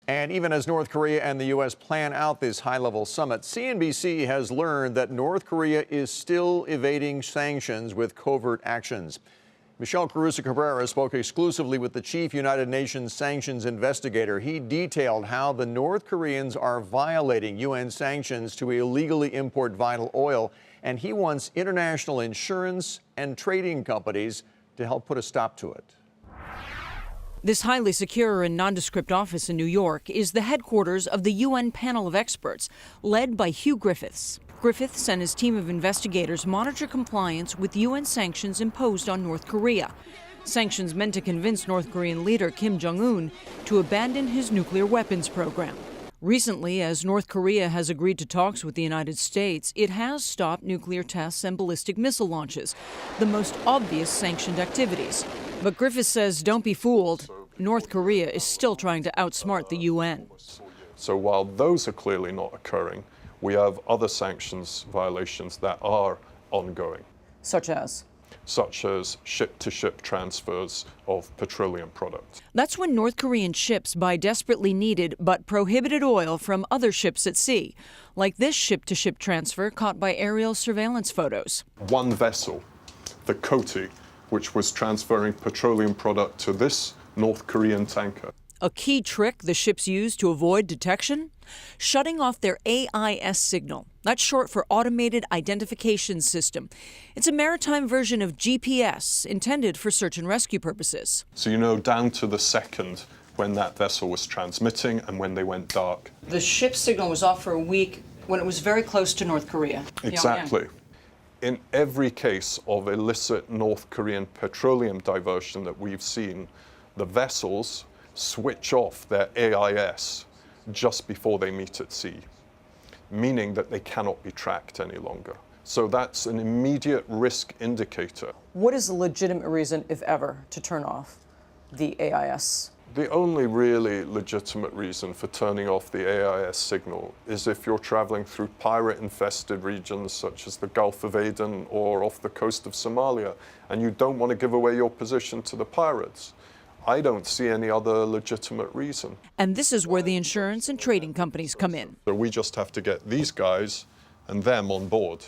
And even as North Korea and the U.S. plan out this high-level summit, CNBC has learned that North Korea is still evading sanctions with covert actions. Michelle Caruso-Cabrera spoke exclusively with the chief United Nations sanctions investigator. He detailed how the North Koreans are violating UN sanctions to illegally import vital oil, and he wants international insurance and trading companies to help put a stop to it. This highly secure and nondescript office in New York is the headquarters of the UN panel of experts, led by Hugh Griffiths. Griffiths and his team of investigators monitor compliance with UN sanctions imposed on North Korea. Sanctions meant to convince North Korean leader Kim Jong-un to abandon his nuclear weapons program. Recently, as North Korea has agreed to talks with the United States, it has stopped nuclear tests and ballistic missile launches, the most obvious sanctioned activities. But Griffiths says don't be fooled. North Korea is still trying to outsmart the UN. So while those are clearly not occurring, we have other sanctions violations that are ongoing. Such as? Such as ship-to-ship transfers of petroleum products. That's when North Korean ships buy desperately needed but prohibited oil from other ships at sea, like this ship-to-ship transfer caught by aerial surveillance photos. One vessel, the Koti, which was transferring petroleum product to this North Korean tanker. A key trick the ships use to avoid detection? Shutting off their AIS signal. That's short for Automated Identification System. It's a maritime version of GPS intended for search and rescue purposes. So you know down to the second when that vessel was transmitting and when they went dark. The ship's signal was off for a week when it was very close to North Korea. Exactly. In every case of illicit North Korean petroleum diversion that we've seen, the vessels switch off their AIS just before they meet at sea, meaning that they cannot be tracked any longer. So that's an immediate risk indicator. What is a legitimate reason, if ever, to turn off the AIS? The only really legitimate reason for turning off the AIS signal is if you're traveling through pirate-infested regions such as the Gulf of Aden or off the coast of Somalia, and you don't want to give away your position to the pirates. I don't see any other legitimate reason. And this is where the insurance and trading companies come in. So we just have to get these guys and them on board.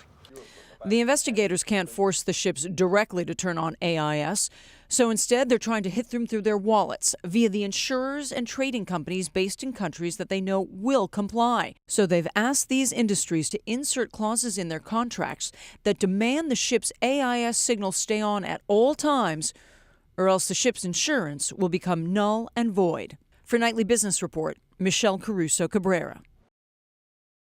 The investigators can't force the ships directly to turn on AIS, so instead they're trying to hit them through their wallets via the insurers and trading companies based in countries that they know will comply. So they've asked these industries to insert clauses in their contracts that demand the ship's AIS signal stay on at all times, or else the ship's insurance will become null and void. For Nightly Business Report, Michelle Caruso-Cabrera.